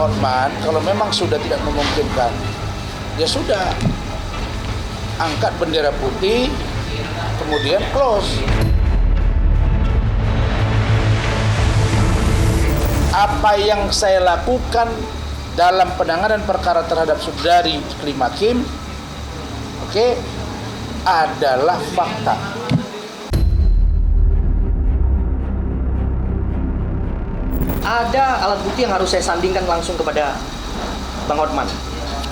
Hotman, kalau memang sudah tidak memungkinkan, ya sudah, angkat bendera putih, kemudian close. Apa yang saya lakukan dalam penanganan perkara terhadap saudari Iklima Kim, adalah fakta. Ada alat bukti yang harus saya sandingkan langsung kepada Bang Hotman.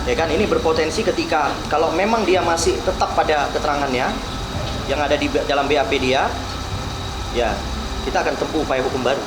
Ya kan, ini berpotensi ketika kalau memang dia masih tetap pada keterangannya yang ada di dalam BAP dia, ya kita akan tempuh upaya hukum baru.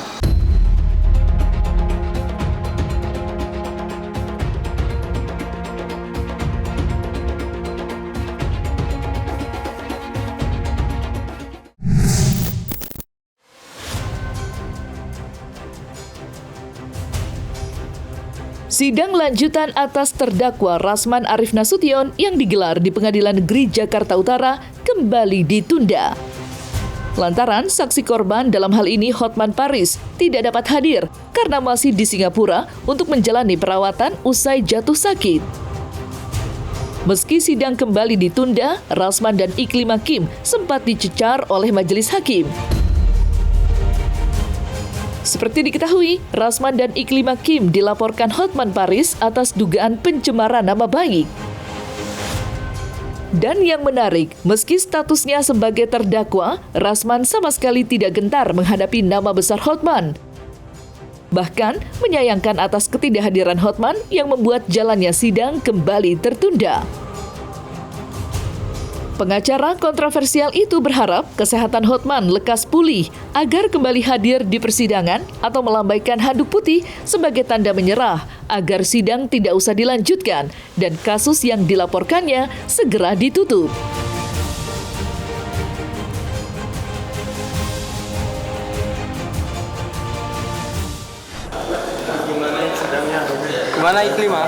Sidang lanjutan atas terdakwa Rasman Arif Nasution yang digelar di Pengadilan Negeri Jakarta Utara kembali ditunda. Lantaran saksi korban dalam hal ini Hotman Paris tidak dapat hadir karena masih di Singapura untuk menjalani perawatan usai jatuh sakit. Meski sidang kembali ditunda, Rasman dan Iklima Kim sempat dicecar oleh majelis hakim. Seperti diketahui, Rasman dan Iklima Kim dilaporkan Hotman Paris atas dugaan pencemaran nama baik. Dan yang menarik, meski statusnya sebagai terdakwa, Rasman sama sekali tidak gentar menghadapi nama besar Hotman. Bahkan menyayangkan atas ketidakhadiran Hotman yang membuat jalannya sidang kembali tertunda. Pengacara kontroversial itu berharap kesehatan Hotman lekas pulih agar kembali hadir di persidangan atau melambaikan handuk putih sebagai tanda menyerah agar sidang tidak usah dilanjutkan dan kasus yang dilaporkannya segera ditutup. Kemana Iklima?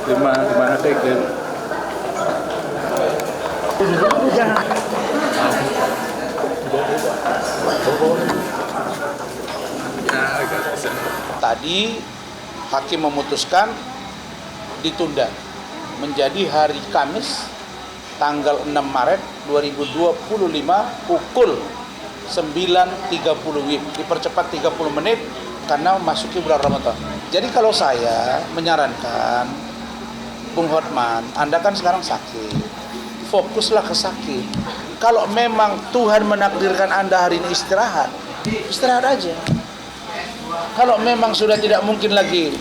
Kemana ke Iklim? Tadi hakim memutuskan ditunda menjadi hari Kamis tanggal 6 Maret 2025 pukul 9.30 WIB, dipercepat 30 menit karena masuki bulan Ramadan. Jadi kalau saya menyarankan Bung Hotman, Anda kan sekarang sakit, fokuslah ke sakit. Kalau memang Tuhan menakdirkan Anda hari ini istirahat, istirahat aja. Kalau memang sudah tidak mungkin lagi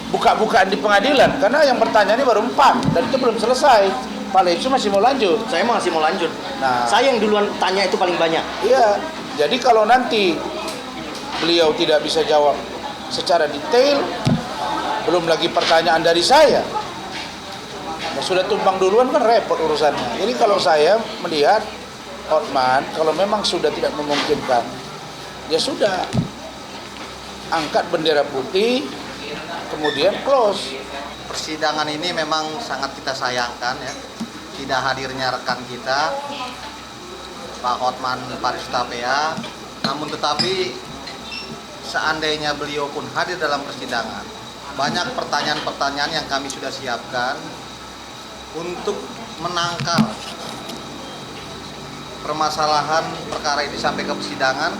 buka-bukaan di pengadilan, karena yang bertanya ini baru 4 dan itu belum selesai. Pak Lecu masih mau lanjut. Saya masih mau lanjut. Nah, saya yang duluan tanya itu paling banyak. Iya, jadi kalau nanti beliau tidak bisa jawab secara detail, belum lagi pertanyaan dari saya, sudah tumpang duluan kan repot urusannya. Jadi kalau saya melihat Hotman, kalau memang sudah tidak memungkinkan, ya sudah, angkat bendera putih, kemudian close. Persidangan ini memang sangat kita sayangkan ya, tidak hadirnya rekan kita Pak Hotman Paris Hutapea. Namun tetapi seandainya beliau pun hadir dalam persidangan, banyak pertanyaan-pertanyaan yang kami sudah siapkan untuk menangkal permasalahan perkara ini sampai ke persidangan.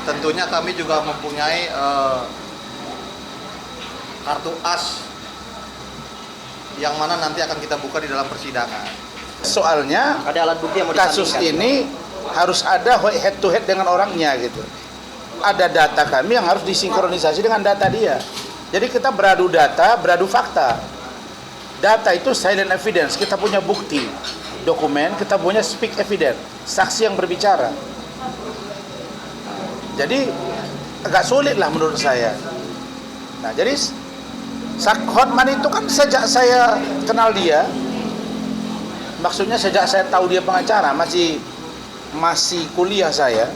Tentunya kami juga mempunyai kartu as yang mana nanti akan kita buka di dalam persidangan. Soalnya Ada alat bukti yang mau kasus disandingkan. ini harus ada head to head dengan orangnya gitu. Ada data kami yang harus disinkronisasi dengan data dia. Jadi kita beradu data, beradu fakta. Data itu silent evidence, kita punya bukti. Dokumen, kita punya speak evidence, saksi yang berbicara. Jadi agak sulit lah menurut saya. Nah, jadi Hotman itu kan sejak saya kenal dia, maksudnya sejak saya tahu dia pengacara, masih kuliah saya,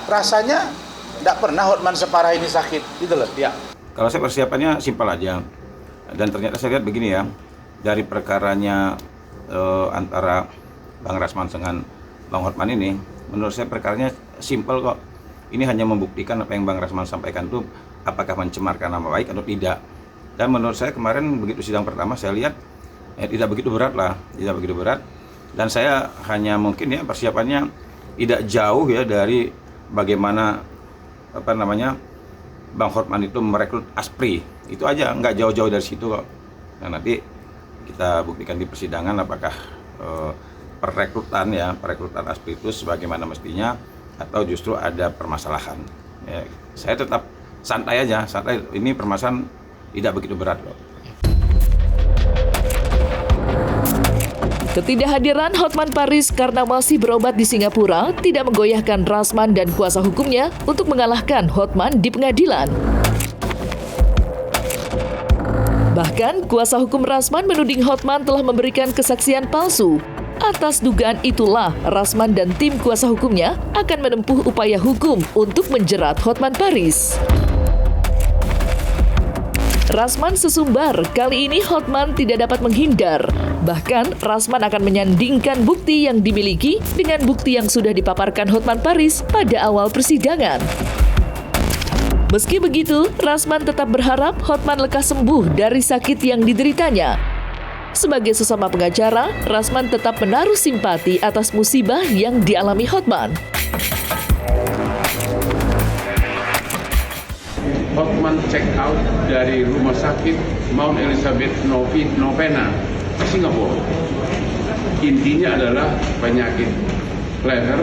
rasanya tidak pernah Hotman separah ini sakit, gitu loh. Ya. Kalau saya persiapannya simpel aja. Dan ternyata saya lihat begini ya, dari perkaranya antara Bang Rasman dengan Bang Hotman ini, menurut saya perkaranya simpel kok. ini hanya membuktikan apa yang Bang Rasman sampaikan itu apakah mencemarkan nama baik atau tidak. Dan menurut saya kemarin begitu sidang pertama saya lihat tidak begitu berat lah, tidak begitu berat. Dan saya hanya mungkin ya persiapannya tidak jauh ya dari bagaimana Bang Hotman itu merekrut Aspri. Itu aja, nggak jauh-jauh dari situ kok. Nah, nanti kita buktikan di persidangan apakah perekrutan Aspri itu sebagaimana mestinya atau justru ada permasalahan. Ya, saya tetap santai aja, santai. Ini permasalahan tidak begitu berat kok. Ketidakhadiran Hotman Paris karena masih berobat di Singapura tidak menggoyahkan Rasman dan kuasa hukumnya untuk mengalahkan Hotman di pengadilan. Bahkan, kuasa hukum Rasman menuding Hotman telah memberikan kesaksian palsu. Atas dugaan itulah, Rasman dan tim kuasa hukumnya akan menempuh upaya hukum untuk menjerat Hotman Paris. Rasman sesumbar, kali ini Hotman tidak dapat menghindar. Bahkan, Rasman akan menyandingkan bukti yang dimiliki dengan bukti yang sudah dipaparkan Hotman Paris pada awal persidangan. Meski begitu, Rasman tetap berharap Hotman lekas sembuh dari sakit yang dideritanya. Sebagai sesama pengacara, Rasman tetap menaruh simpati atas musibah yang dialami Hotman. Hotman check out dari rumah sakit Mount Elizabeth Novena, Singapura. Intinya adalah penyakit leher.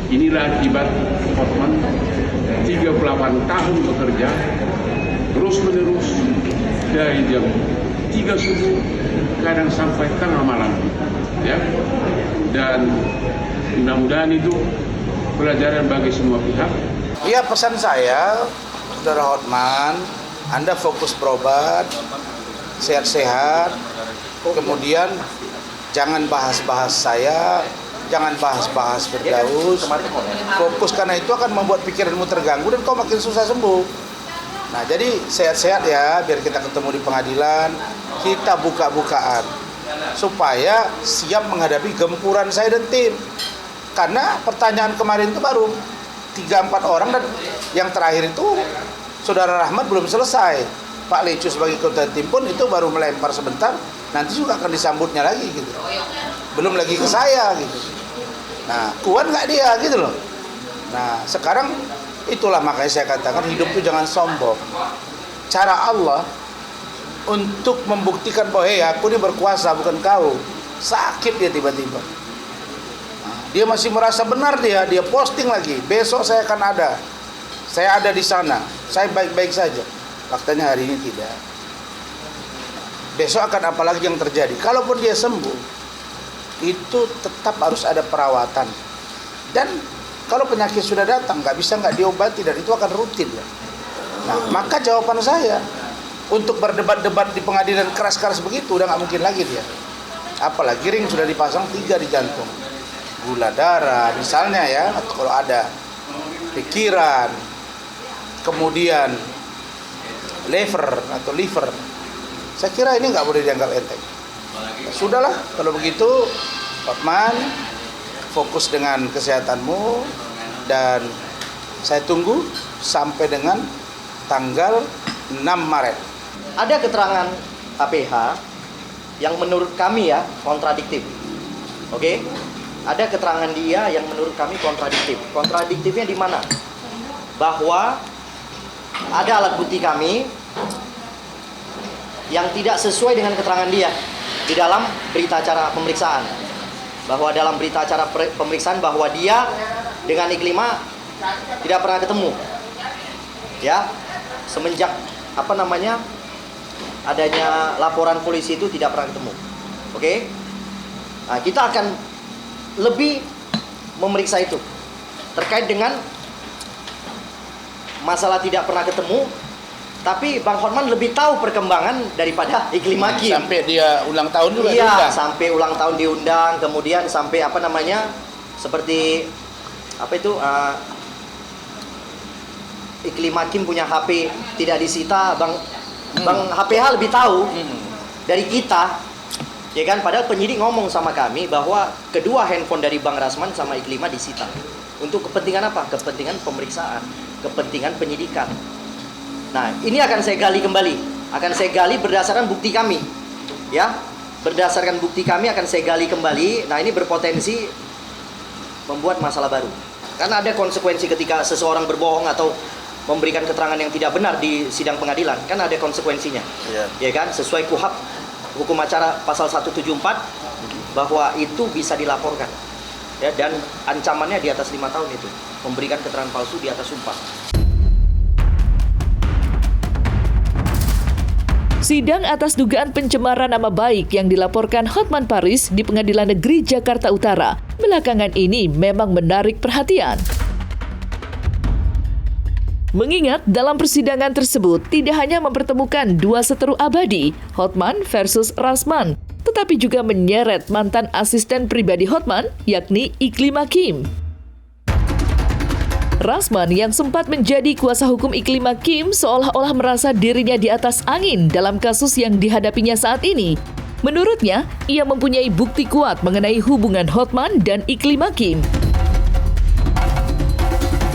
Inilah akibat Hotman 38 tahun bekerja terus-menerus dari jam 3 subuh kadang sampai tengah malam, ya. Dan mudah-mudahan itu pelajaran bagi semua pihak. Iya, pesan saya, Saudara Hotman, Anda fokus berobat, sehat-sehat, kemudian jangan bahas-bahas saya, jangan bahas-bahas Firdaus, fokus karena itu akan membuat pikiranmu terganggu dan kau makin susah sembuh. Nah, jadi sehat-sehat ya, biar kita ketemu di pengadilan, kita buka-bukaan, supaya siap menghadapi gempuran saya dan tim. Karena pertanyaan kemarin itu baru 3-4 orang dan yang terakhir itu Saudara Rahmat belum selesai. Pak Lecu sebagai ketua tim pun itu baru melempar sebentar, nanti juga akan disambutnya lagi gitu. Belum lagi ke saya gitu. Nah, kuat nggak dia gitu loh. Nah, sekarang itulah makanya saya katakan hidup itu jangan sombong. Cara Allah untuk membuktikan bahwa aku ini berkuasa bukan kau. Sakit dia tiba-tiba. Nah, dia masih merasa benar dia posting lagi. Besok saya akan ada. Saya ada di sana. Saya baik-baik saja. Faktanya hari ini tidak. Besok akan apa lagi yang terjadi? Kalaupun dia sembuh, itu tetap harus ada perawatan. Dan kalau penyakit sudah datang, nggak diobati dan itu akan rutin ya. Nah, maka jawaban saya untuk berdebat-debat di pengadilan keras-keras begitu udah nggak mungkin lagi dia. Apalagi ring sudah dipasang 3 di jantung, gula darah misalnya ya, atau kalau ada pikiran, kemudian liver. Saya kira ini nggak boleh dianggap enteng. Sudahlah, kalau begitu, Hotman, fokus dengan kesehatanmu dan saya tunggu sampai dengan tanggal 6 Maret. Ada keterangan KPH yang menurut kami ya kontradiktif. Oke? Ada keterangan dia yang menurut kami kontradiktif. Kontradiktifnya di mana? Bahwa ada alat bukti kami yang tidak sesuai dengan keterangan dia di dalam berita acara pemeriksaan. Bahwa dalam berita acara pemeriksaan bahwa dia dengan Iklima tidak pernah ketemu. Ya, semenjak adanya laporan polisi itu tidak pernah ketemu. Oke? Nah, kita akan lebih memeriksa itu terkait dengan masalah tidak pernah ketemu. Tapi Bang Hotman lebih tahu perkembangan daripada Iklima Hakim. Sampai dia ulang tahun juga iya, diundang. sampai ulang tahun diundang, kemudian sampai seperti Iklima Hakim punya HP tidak disita, Bang HPH lebih tahu dari kita. Ya kan, padahal penyidik ngomong sama kami bahwa kedua handphone dari Bang Rasman sama Iklima disita. Untuk kepentingan apa? Kepentingan pemeriksaan, kepentingan penyidikan. Nah, ini akan saya gali kembali. Akan saya gali berdasarkan bukti kami. Ya, berdasarkan bukti kami akan saya gali kembali. Nah, ini berpotensi membuat masalah baru. Karena ada konsekuensi ketika seseorang berbohong atau memberikan keterangan yang tidak benar di sidang pengadilan. Kan ada konsekuensinya. Ya kan? Sesuai KUHP, Hukum Acara Pasal 174, bahwa itu bisa dilaporkan. Ya, dan ancamannya di atas 5 tahun itu. Memberikan keterangan palsu di atas sumpah. Sidang atas dugaan pencemaran nama baik yang dilaporkan Hotman Paris di Pengadilan Negeri Jakarta Utara belakangan ini memang menarik perhatian. Mengingat dalam persidangan tersebut tidak hanya mempertemukan dua seteru abadi, Hotman versus Rasman, tetapi juga menyeret mantan asisten pribadi Hotman, yakni Iklim Hakim. Rasman yang sempat menjadi kuasa hukum Iklim Hakim seolah-olah merasa dirinya di atas angin dalam kasus yang dihadapinya saat ini. Menurutnya, ia mempunyai bukti kuat mengenai hubungan Hotman dan Iklim Hakim.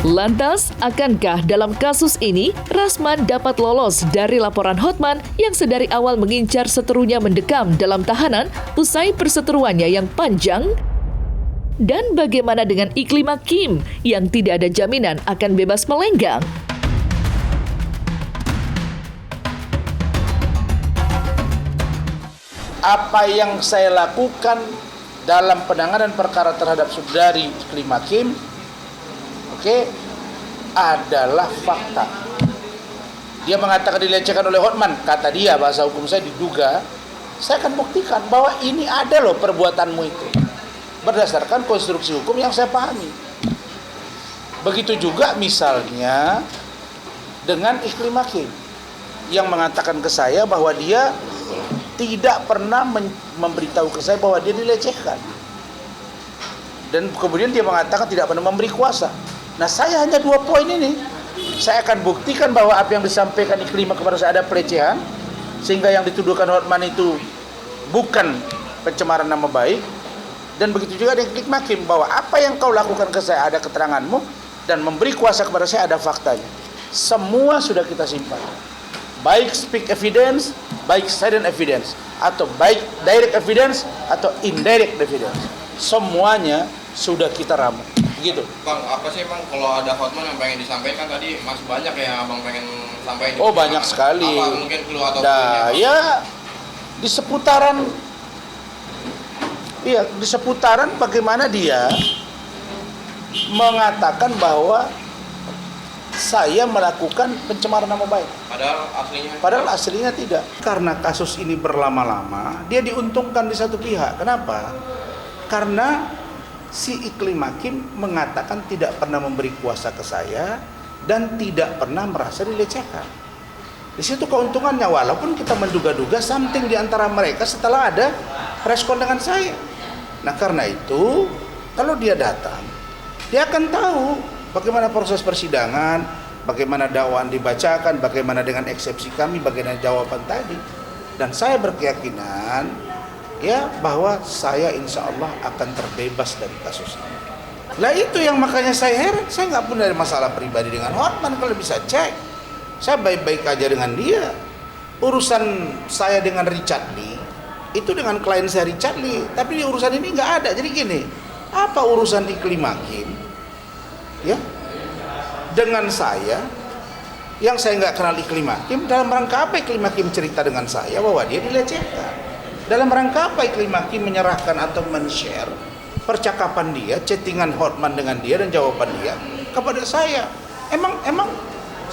Lantas, akankah dalam kasus ini Rasman dapat lolos dari laporan Hotman yang sedari awal mengincar seterunya mendekam dalam tahanan usai perseteruannya yang panjang? Dan bagaimana dengan Iklim Hakim yang tidak ada jaminan akan bebas melenggang? Apa yang saya lakukan dalam penanganan perkara terhadap saudari Iklim Hakim, adalah fakta. Dia mengatakan dilecehkan oleh Hotman, kata dia, bahasa hukum saya diduga. Saya akan buktikan bahwa ini ada loh perbuatanmu itu, berdasarkan konstruksi hukum yang saya pahami. Begitu juga misalnya dengan Iklim Hakim yang mengatakan ke saya bahwa dia tidak pernah memberitahu ke saya bahwa dia dilecehkan. Dan kemudian dia mengatakan tidak pernah memberi kuasa. Nah, saya hanya 2 poin ini. Saya akan buktikan bahwa apa yang disampaikan Iklim kepada saya ada pelecehan, sehingga yang dituduhkan Hotman itu bukan pencemaran nama baik. Dan begitu juga dengan Iklim Hakim, bahwa apa yang kau lakukan ke saya ada keteranganmu, dan memberi kuasa kepada saya ada faktanya. Semua sudah kita simpan. Baik speak evidence, baik silent evidence, atau baik direct evidence atau indirect evidence. Semuanya sudah kita ramu. Begitu. Bang, apa sih Bang kalau ada Hotman yang pengen disampaikan tadi masih banyak ya Abang pengen sampaikan? Oh, banyak sekali. Apa mungkin clue atau ya di seputaran bagaimana dia mengatakan bahwa saya melakukan pencemaran nama baik. Padahal aslinya tidak. Karena kasus ini berlama-lama, dia diuntungkan di satu pihak. Kenapa? Karena si Iklim Hakim mengatakan tidak pernah memberi kuasa ke saya dan tidak pernah merasa dilecehkan. Di situ keuntungannya, walaupun kita menduga-duga something di antara mereka setelah ada preskon dengan saya. Nah, karena itu kalau dia datang, dia akan tahu bagaimana proses persidangan, bagaimana dakwaan dibacakan, bagaimana dengan eksepsi kami, bagaimana jawaban tadi. Dan saya berkeyakinan ya bahwa saya insya Allah akan terbebas dari kasus ini. Lah itu yang makanya saya heran, saya nggak punya masalah pribadi dengan Hotman, kalau bisa cek. Saya baik-baik aja dengan dia. Urusan saya dengan Richard Lee, itu dengan klien saya Richard Lee, tapi di urusan ini nggak ada. Jadi gini, apa urusan Iklim Hakim ya dengan saya yang saya nggak kenal Iklim Hakim? Dalam rangka apa Iklim Hakim cerita dengan saya bahwa dia dilecehkan? Dalam rangka apa Iklim Hakim menyerahkan atau men-share percakapan dia, chattingan Hotman dengan dia dan jawaban dia kepada saya? Emang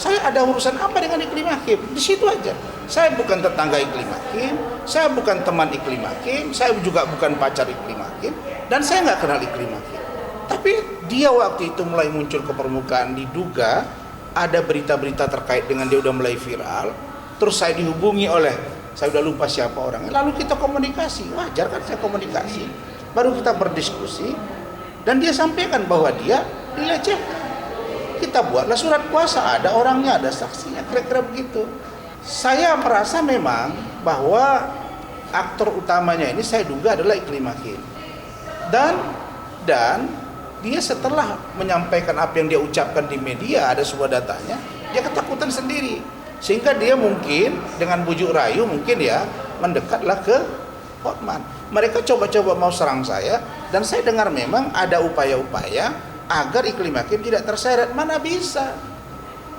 saya ada urusan apa dengan Iklim Hakim? Di situ aja. Saya bukan tetangga Iklim Hakim, saya bukan teman Iklim Hakim, saya juga bukan pacar Iklim Hakim, dan saya nggak kenal Iklim Hakim. Tapi dia waktu itu mulai muncul ke permukaan, diduga ada berita-berita terkait dengan dia udah mulai viral. Terus saya dihubungi oleh, saya udah lupa siapa orangnya. Lalu kita komunikasi, wajar kan saya komunikasi. Baru kita berdiskusi, dan dia sampaikan bahwa dia dilecehkan. Kita buatlah surat kuasa, ada orangnya, ada saksinya, kira-kira begitu. Saya merasa memang bahwa aktor utamanya ini saya duga adalah Iklim Hakim. Dan dia setelah menyampaikan apa yang dia ucapkan di media, ada sebuah datanya, dia ketakutan sendiri. Sehingga dia mungkin dengan bujuk rayu mungkin ya mendekatlah ke Hotman. Mereka coba-coba mau serang saya, dan saya dengar memang ada upaya-upaya agar iklim hakim tidak terseret. Mana bisa?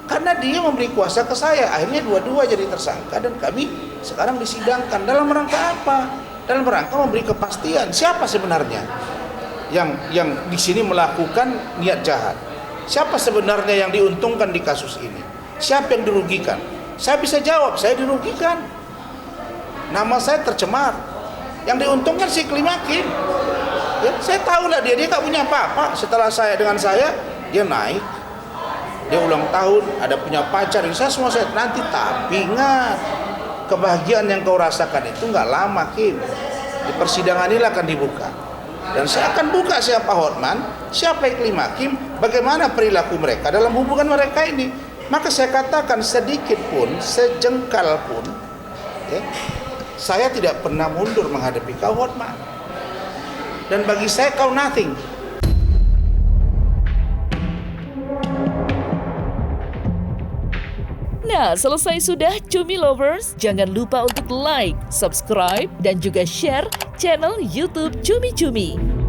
Karena dia memberi kuasa ke saya. Akhirnya dua-dua jadi tersangka dan kami sekarang disidangkan. Dalam rangka apa? Dalam rangka memberi kepastian siapa sebenarnya yang di sini melakukan niat jahat. Siapa sebenarnya yang diuntungkan di kasus ini? Siapa yang dirugikan? Saya bisa jawab, saya dirugikan. Nama saya tercemar. Yang diuntungkan si iklim hakim. Ya, saya tahu lah dia nggak punya apa-apa. Setelah dengan saya, dia naik. Dia ulang tahun, ada punya pacar, saya semua saya nanti. Tapi ingat, kebahagiaan yang kau rasakan itu nggak lama, Kim. Di persidangan ini akan dibuka. Dan saya akan buka siapa Hotman, siapa iklim hakim, bagaimana perilaku mereka dalam hubungan mereka ini. Maka saya katakan sedikit pun, sejengkal pun, ya, saya tidak pernah mundur menghadapi kau Hotman. Dan bagi saya kau nothing. Nah, selesai sudah Cumi Lovers. Jangan lupa untuk like, subscribe, dan juga share channel YouTube Cumi Cumi.